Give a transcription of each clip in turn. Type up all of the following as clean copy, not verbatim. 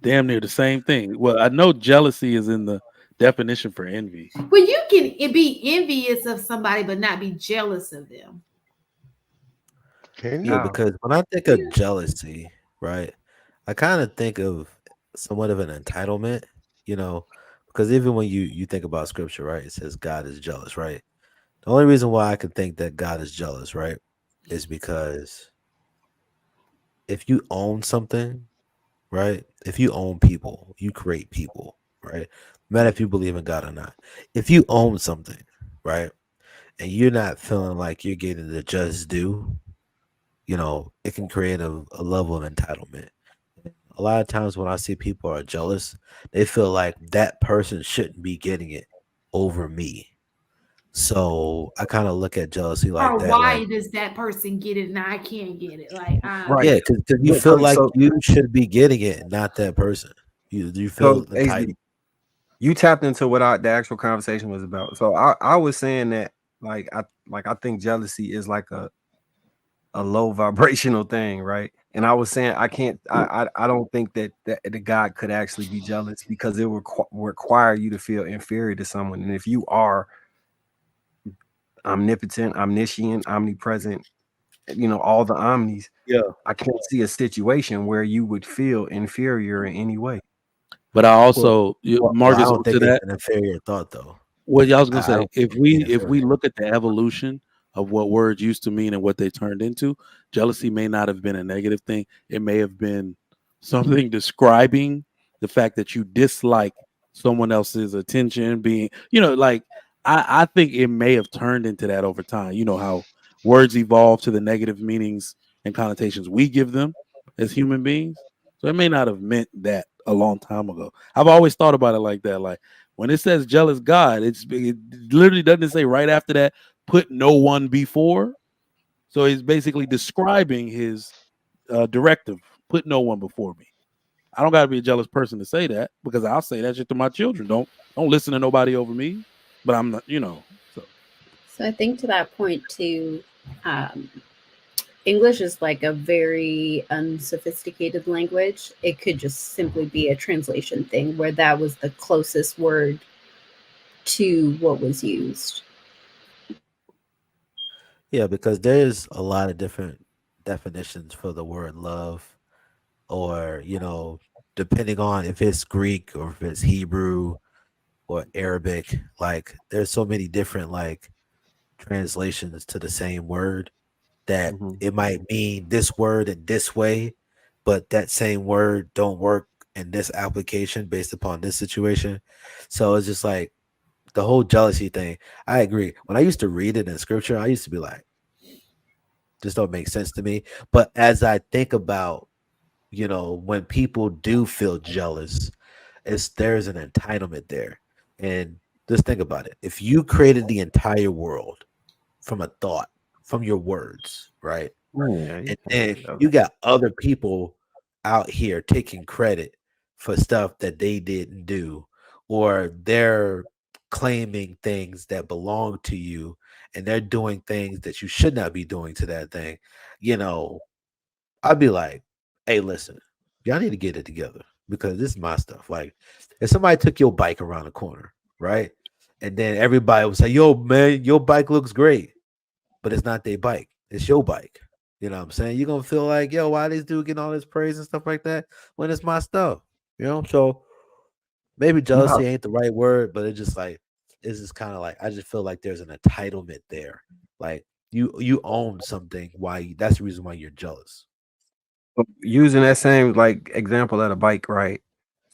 damn near the same thing. Well, I know jealousy is in the definition for envy. Well, you can be envious of somebody but not be jealous of them. Can Yeah, you? How? because when I think of jealousy, right, I kind of think of somewhat of an entitlement, you know, because even when you think about scripture, right, it says God is jealous, right? The only reason why I could think that God is jealous, right, is because if you own something, right, if you own people, you create people, right? No matter if you believe in God or not. If you own something, right, and you're not feeling like you're getting the just due, it can create a level of entitlement. A lot of times when I see people are jealous, they feel like that person shouldn't be getting it over me. So I kind of look at jealousy like Or that, why like, does that person get it and I can't get it? Like, Right. yeah, because you Look, feel like so you should be getting it, not that person. You feel so entitled. you tapped into what the actual conversation was about. So I was saying that I think jealousy is like a low vibrational thing, right? And I was saying I can't I don't think that the God could actually be jealous because it would require you to feel inferior to someone. And if you are omnipotent, omniscient, omnipresent, all the omnis, Yeah. I can't see a situation where you would feel inferior in any way. But I Well, also, well, I Marcus, don't think to it's that, an inferior thought though. what y'all was gonna I say, don't if think we it's if we inferior. look at the evolution of what words used to mean and what they turned into, jealousy may not have been a negative thing. It may have been something describing the fact that you dislike someone else's attention being, like I think it may have turned into that over time. You know how words evolve to the negative meanings and connotations we give them as human beings. So it may not have meant that a long time ago. I've always thought about it like that. Like when it says jealous God, it literally doesn't say right after that, put no one before. So he's basically describing his directive, put no one before me. I don't got to be a jealous person to say that because I'll say that shit to my children. Don't listen to nobody over me. But I'm not, so So I think to that point too, um, English is like a very unsophisticated language. It could just simply be a translation thing where that was the closest word to what was used. Yeah, because there's a lot of different definitions for the word love, or depending on if it's Greek or if it's Hebrew or Arabic. Like, there's so many different like translations to the same word that Mhm. it might mean this word in this way, but that same word don't work in this application based upon this situation. So it's just like the whole jealousy thing. I agree. When I used to read it in scripture, I used to be like, this don't make sense to me. But as I think about, when people do feel jealous, there's an entitlement there. And just think about it. If you created the entire world from a thought, from your words, right? Yeah, you And can't then be jealous. you got other people out here taking credit for stuff that they didn't do, or they're claiming things that belong to you, and they're doing things that you should not be doing to that thing. You know, I'd be like, hey, listen, y'all need to get it together because this is my stuff. Like, if somebody took your bike around the corner, right? And then everybody would say, yo, man, your bike looks great, but it's not their bike, it's your bike. You know what I'm saying? You're gonna feel like, yo, why this dude getting all this praise and stuff like that when it's my stuff? So maybe No, jealousy ain't the right word, but it's just kind of like I just feel like there's an entitlement there. Like you own something, that's the reason why you're jealous. using that same like example at a bike, right?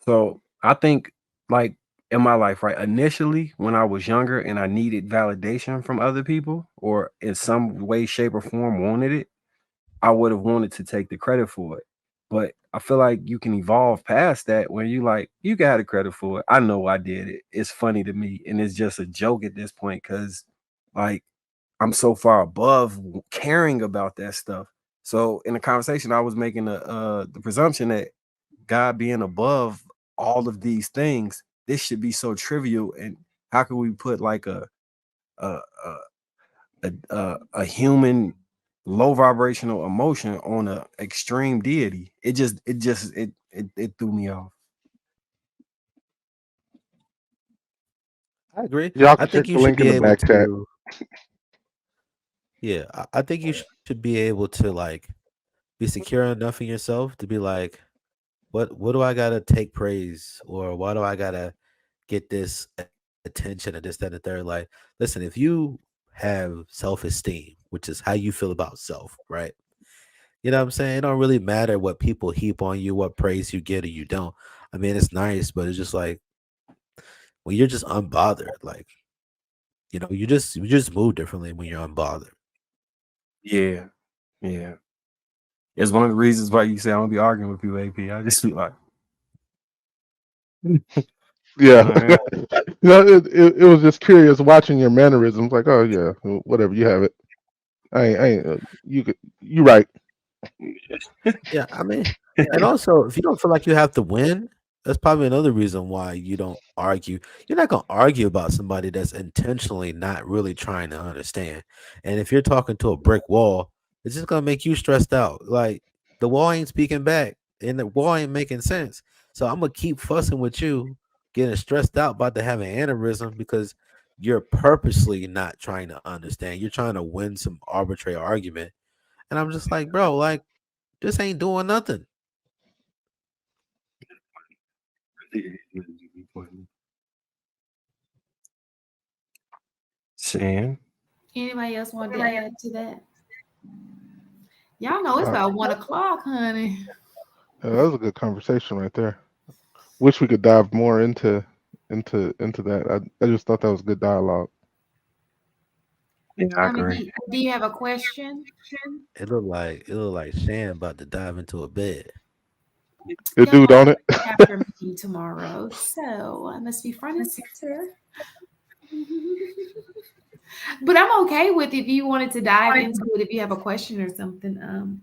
So I think like in my life, right? Initially, when I was younger and I needed validation from other people or in some way, shape, or form wanted it, I would have wanted to take the credit for it. But I feel like you can evolve past that when you like, you got the credit for it. I know I did it. It's funny to me. And it's just a joke at this point because like I'm so far above caring about that stuff. So in the conversation, I was making the presumption that God being above all of these things, this should be so trivial. And how can we put like a a a human low vibrational emotion on a extreme deity? It It threw me off. I agree. Y'all I can check think the you should link in be the able back chat. to. Yeah, I think you should be able to like be secure enough in yourself to be like, what do I gotta take praise, or why do I gotta get this attention and this, that, and the third? Like, listen, if you have self-esteem, which is how you feel about self, right? You know what I'm saying? It don't really matter what people heap on you, what praise you get or you don't. I mean, it's nice, but it's just like when you're just unbothered, like, you just move differently when you're unbothered. Yeah, yeah. It's one of the reasons why you say I don't be arguing with people. AP. I just be like, Yeah. all right. It was just curious watching your mannerisms. Like, oh yeah, whatever, you have it. I ain't you right. Yeah, I mean, and also if you don't feel like you have to win, that's probably another reason why you don't argue. You're not gonna argue about somebody that's intentionally not really trying to understand. And if you're talking to a brick wall, it's just gonna make you stressed out. Like the wall ain't speaking back, and the wall ain't making sense. So I'm gonna keep fussing with you, getting stressed out about to have an aneurysm because you're purposely not trying to understand. You're trying to win some arbitrary argument. And I'm just like, bro, like this ain't doing nothing. Shan. Anybody else want to add to that? Y'all know it's Uh, about 1 o'clock, honey. that was a good conversation right there. Wish we could dive more into that. I just thought that was good dialogue. Yeah, I I mean, agree. do you have a question? It looked like Shan about to dive into a bed. It Y'all do, know don't it? after me tomorrow, so I must be front and center. But I'm okay with if you wanted to dive into it, if you have a question or something.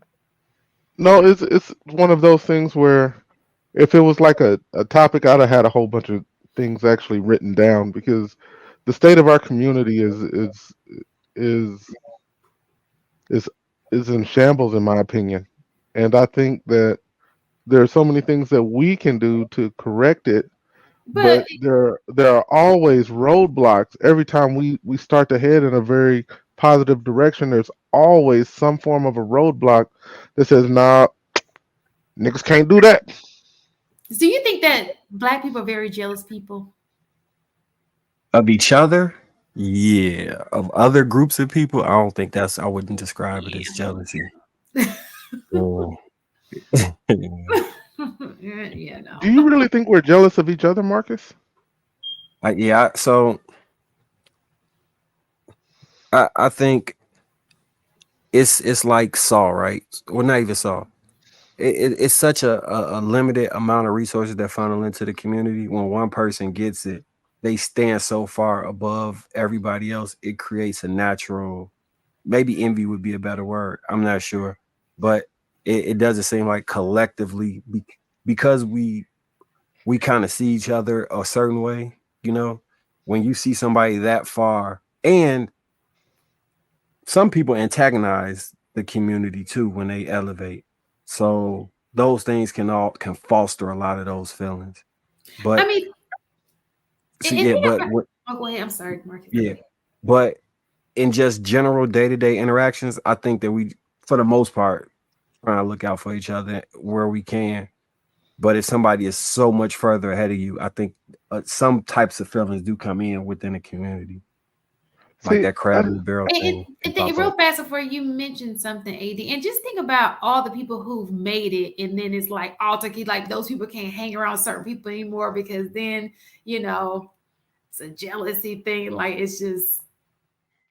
No, it's one of those things where if it was like a topic, I'd have had a whole bunch of things actually written down because the state of our community is is is in shambles in my opinion. And I think that there are so many things that we can do to correct it, But but there are always roadblocks every time we start to head in a very positive direction. There's always some form of a roadblock that says, nah, niggas can't do that. do you think that Black people are very jealous people? Of each other, yeah. Of other groups of people, I don't think that's. I wouldn't describe it as jealousy. Oh. Yeah, no. Do you really think we're jealous of each other, Marcus? Yeah. So I think it's like Saw, right? Well, not even Saw. It's such a limited amount of resources that funnel into the community. When one person gets it, they stand so far above everybody else. It creates a natural, maybe envy would be a better word. I'm not sure, but it doesn't seem like collectively because we kind of see each other a certain way. You know, when you see somebody that far, and some people antagonize the community too when they elevate. So those things can foster a lot of those feelings. I But mean, so and yeah, think but about, what oh, go ahead. I'm sorry, Marcus. Go yeah, ahead. but in just general day-to-day interactions, I think that we for the most part try to look out for each other where we can. But if somebody is so much further ahead of you, I think some types of feelings do come in within the community, like See, that crab in the barrel thing can pop Real up. fast before you mentioned something, AD, and just think about all the people who've made it, and then it's like alter like those people can't hang around certain people anymore because then it's a jealousy thing. Like it's just